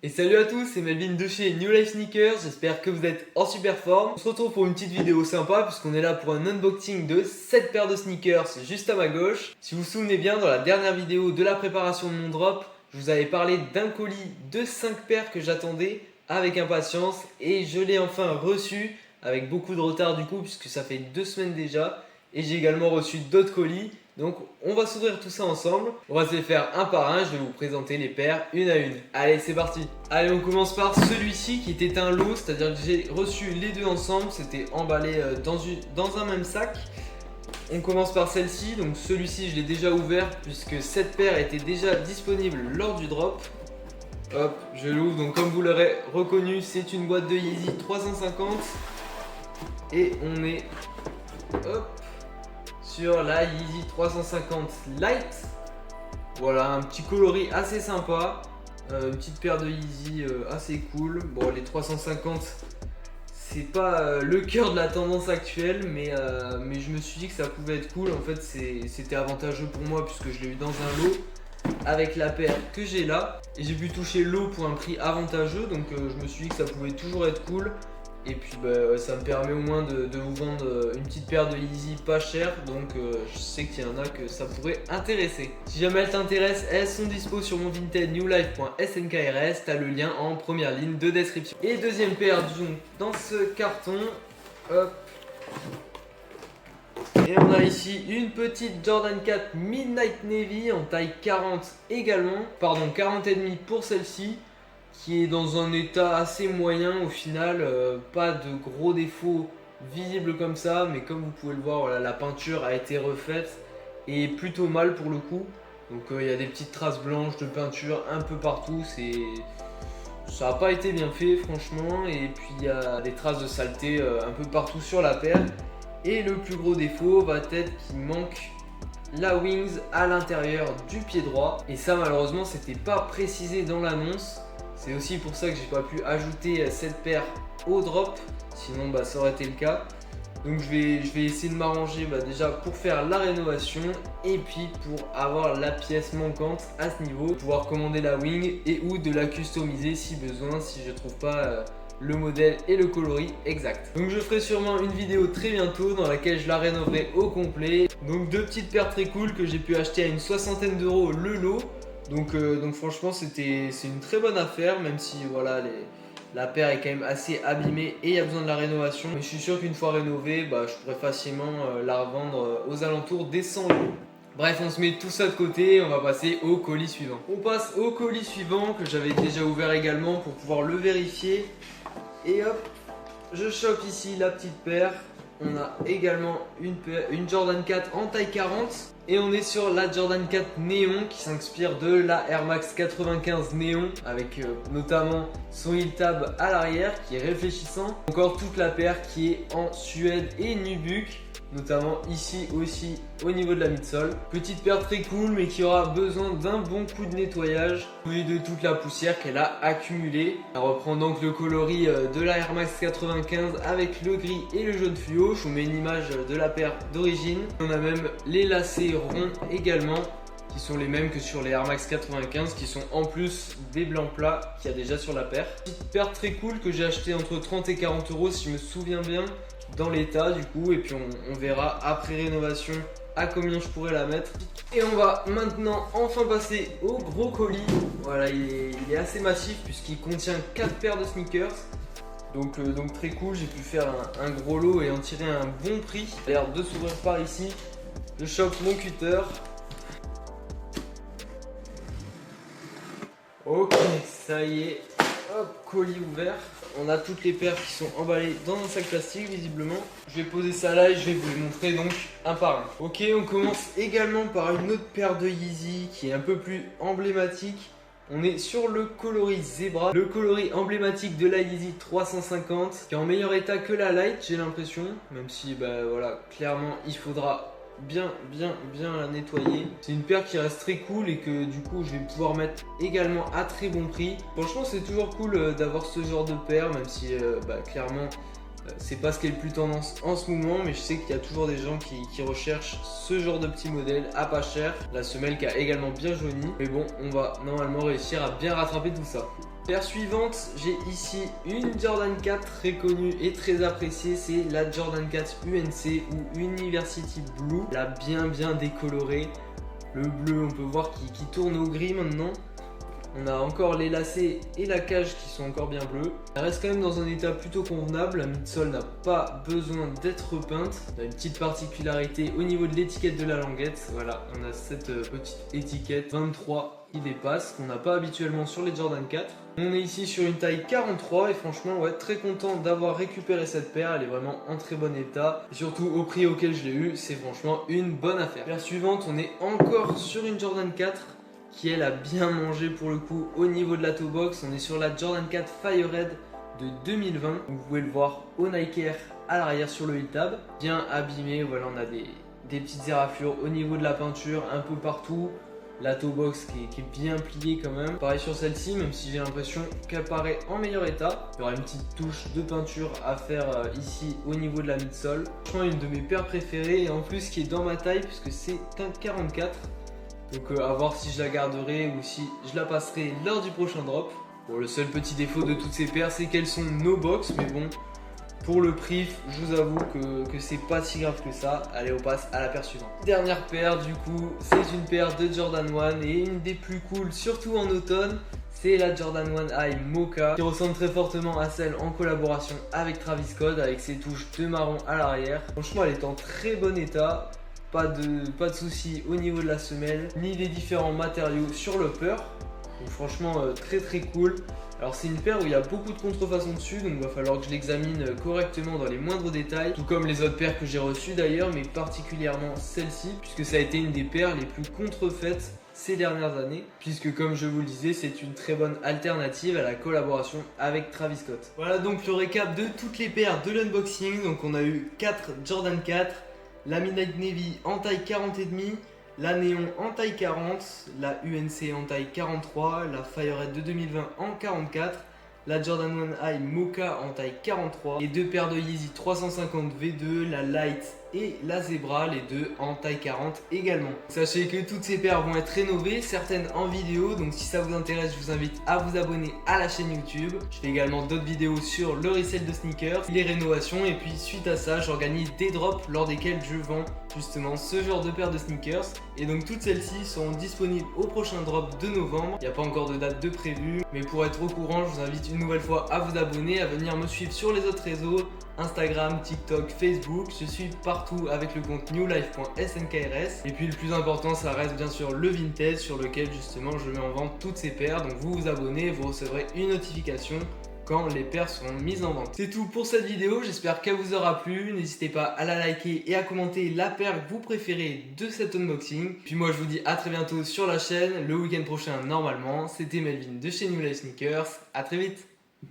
Et salut à tous, c'est Melvin de chez New Life Sneakers, j'espère que vous êtes en super forme. On se retrouve pour une petite vidéo sympa puisqu'on est là pour un unboxing de 7 paires de sneakers juste à ma gauche. Si vous vous souvenez bien, dans la dernière vidéo de la préparation de mon drop, je vous avais parlé d'un colis de 5 paires que j'attendais avec impatience et je l'ai enfin reçu avec beaucoup de retard du coup puisque ça fait 2 semaines déjà. Et j'ai également reçu d'autres colis. Donc on va s'ouvrir tout ça ensemble. On va se les faire un par un. Je vais vous présenter les paires une à une. Allez, c'est parti. Allez, on commence par celui-ci qui était un lot. C'est-à-dire que j'ai reçu les deux ensemble. C'était emballé dans un même sac. On commence par celle-ci. Donc celui-ci, je l'ai déjà ouvert puisque cette paire était déjà disponible lors du drop. Hop, je l'ouvre. Donc comme vous l'aurez reconnu, c'est une boîte de Yeezy 350. Et on est... Hop, sur la Yeezy 350 Light. Voilà, un petit coloris assez sympa, une petite paire de Yeezy assez cool. Bon, les 350 c'est pas le cœur de la tendance actuelle, mais je me suis dit que ça pouvait être cool. En fait c'était avantageux pour moi puisque je l'ai eu dans un lot avec la paire que j'ai là et j'ai pu toucher l'eau pour un prix avantageux, donc je me suis dit que ça pouvait toujours être cool. Et puis ça me permet au moins de vous vendre une petite paire de Yeezy pas chère. Donc je sais qu'il y en a que ça pourrait intéresser. Si jamais elles t'intéressent, elles sont dispo sur mon Vinted newlife.snkrs. T'as le lien en première ligne de description. Et deuxième paire donc dans ce carton. Hop. Et on a ici une petite Jordan 4 Midnight Navy en taille 40 également. Pardon, 40,5 pour celle-ci, qui est dans un état assez moyen au final, pas de gros défauts visibles comme ça, mais comme vous pouvez le voir, voilà, la peinture a été refaite et plutôt mal pour le coup. Donc il y a des petites traces blanches de peinture un peu partout, ça n'a pas été bien fait franchement, et puis il y a des traces de saleté un peu partout sur la paire. Et le plus gros défaut va être qu'il manque la wings à l'intérieur du pied droit, et ça malheureusement c'était pas précisé dans l'annonce. C'est aussi pour ça que j'ai pas pu ajouter cette paire au drop, sinon ça aurait été le cas. Donc je vais essayer de m'arranger déjà pour faire la rénovation et puis pour avoir la pièce manquante à ce niveau, pouvoir commander la wing et ou de la customiser si besoin, si je trouve pas le modèle et le coloris exact. Donc je ferai sûrement une vidéo très bientôt dans laquelle je la rénoverai au complet. Donc deux petites paires très cool que j'ai pu acheter à une soixantaine d'euros le lot. Donc franchement c'est une très bonne affaire, même si voilà la paire est quand même assez abîmée et il y a besoin de la rénovation. Mais je suis sûr qu'une fois rénovée, je pourrais facilement la revendre aux alentours des 100 euros. Bref, on se met tout ça de côté et on va passer au colis suivant. On passe au colis suivant que j'avais déjà ouvert également pour pouvoir le vérifier. Et hop, je chope ici la petite paire. On a également une Jordan 4 en taille 40. Et on est sur la Jordan 4 Néon qui s'inspire de la Air Max 95 Néon, avec notamment son heel tab à l'arrière qui est réfléchissant. Encore toute la paire qui est en suède et nubuck, notamment ici aussi au niveau de la midsole. Petite paire très cool mais qui aura besoin d'un bon coup de nettoyage et de toute la poussière qu'elle a accumulée. Elle reprend donc le coloris de la Air Max 95 avec le gris et le jaune fluo. Je vous mets une image de la paire d'origine. On a même les lacets ronds également qui sont les mêmes que sur les Air Max 95, qui sont en plus des blancs plats qu'il y a déjà sur la paire. Petite paire très cool que j'ai acheté entre 30 et 40 euros si je me souviens bien, dans l'état du coup, et puis on verra après rénovation à combien je pourrais la mettre. Et on va maintenant enfin passer au gros colis. Voilà, il est assez massif puisqu'il contient 4 paires de sneakers. Donc très cool, j'ai pu faire un gros lot et en tirer un bon prix. L'air de s'ouvrir par ici. Je chope mon cutter. Ok, ça y est. Hop, colis ouvert. On a toutes les paires qui sont emballées dans un sac plastique visiblement. Je vais poser ça là et je vais vous les montrer donc un par un. Ok, on commence également par une autre paire de Yeezy qui est un peu plus emblématique. On est sur le coloris Zebra, le coloris emblématique de la Yeezy 350 qui est en meilleur état que la Light, j'ai l'impression, même si voilà, clairement il faudra bien la nettoyer. C'est une paire qui reste très cool et que du coup je vais pouvoir mettre également à très bon prix. Franchement c'est toujours cool d'avoir ce genre de paire, même si clairement c'est pas ce qui est le plus tendance en ce moment, mais je sais qu'il y a toujours des gens qui recherchent ce genre de petit modèle à pas cher. La semelle qui a également bien jauni, mais bon, on va normalement réussir à bien rattraper tout ça. Paire suivante, j'ai ici une Jordan 4 très connue et très appréciée, c'est la Jordan 4 UNC ou University Blue, la bien décolorée. Le bleu, on peut voir qui tourne au gris maintenant. On a encore les lacets et la cage qui sont encore bien bleus. Elle reste quand même dans un état plutôt convenable. La midsole n'a pas besoin d'être repeinte. On a une petite particularité au niveau de l'étiquette de la languette. Voilà, on a cette petite étiquette 23 qui dépasse, qu'on n'a pas habituellement sur les Jordan 4. On est ici sur une taille 43 et franchement, ouais, très content d'avoir récupéré cette paire. Elle est vraiment en très bon état. Et surtout au prix auquel je l'ai eu, c'est franchement une bonne affaire. Paire suivante, on est encore sur une Jordan 4. Qui elle a bien mangé pour le coup au niveau de la toe box. On est sur la Jordan 4 Fire Red de 2020. Vous pouvez le voir au Nike Air à l'arrière sur le heel tab. Bien abîmé, voilà, on a des petites éraflures au niveau de la peinture un peu partout. La toe box qui est bien pliée quand même. Pareil sur celle-ci, même si j'ai l'impression qu'elle paraît en meilleur état. Il y aura une petite touche de peinture à faire ici au niveau de la midsole. Franchement, une de mes paires préférées et en plus qui est dans ma taille puisque c'est un 44. Donc à voir si je la garderai ou si je la passerai lors du prochain drop. Bon, le seul petit défaut de toutes ces paires, c'est qu'elles sont no box, mais bon, pour le prix, je vous avoue que c'est pas si grave que ça. Allez, on passe à la paire suivante. Dernière paire, du coup, c'est une paire de Jordan 1 et une des plus cool, surtout en automne. C'est la Jordan 1 High Mocha qui ressemble très fortement à celle en collaboration avec Travis Scott avec ses touches de marron à l'arrière. Franchement, elle est en très bon état. Pas de soucis au niveau de la semelle, ni des différents matériaux sur l'upper. Donc franchement très cool. Alors c'est une paire où il y a beaucoup de contrefaçons dessus, donc il va falloir que je l'examine correctement dans les moindres détails. Tout comme les autres paires que j'ai reçues d'ailleurs, mais particulièrement celle-ci, puisque ça a été une des paires les plus contrefaites ces dernières années. Puisque comme je vous le disais, c'est une très bonne alternative à la collaboration avec Travis Scott. Voilà donc le récap de toutes les paires de l'unboxing. Donc on a eu 4 Jordan 4. La Midnight Navy en taille 40,5, la Néon en taille 40, la UNC en taille 43, la Fire Red de 2020 en 44, la Jordan 1 High Mocha en taille 43, les deux paires de Yeezy 350 V2, la Light et la Zebra, les deux en taille 40 également. Sachez que toutes ces paires vont être rénovées, certaines en vidéo, donc si ça vous intéresse, je vous invite à vous abonner à la chaîne YouTube. Je fais également d'autres vidéos sur le resell de sneakers, les rénovations, et puis suite à ça, j'organise des drops lors desquels je vends justement ce genre de paires de sneakers. Et donc toutes celles-ci seront disponibles au prochain drop de novembre. Il n'y a pas encore de date de prévu, mais pour être au courant, je vous invite une nouvelle fois à vous abonner, à venir me suivre sur les autres réseaux, Instagram, TikTok, Facebook. Je suis partout avec le compte newlife.snkrs. Et puis le plus important, ça reste bien sûr le vintage sur lequel justement je mets en vente toutes ces paires. Donc vous vous abonnez, vous recevrez une notification quand les paires seront mises en vente. C'est tout pour cette vidéo, j'espère qu'elle vous aura plu. N'hésitez pas à la liker et à commenter la paire que vous préférez de cet unboxing. Puis moi je vous dis à très bientôt sur la chaîne, le week-end prochain normalement. C'était Melvin de chez New Life Sneakers, à très vite.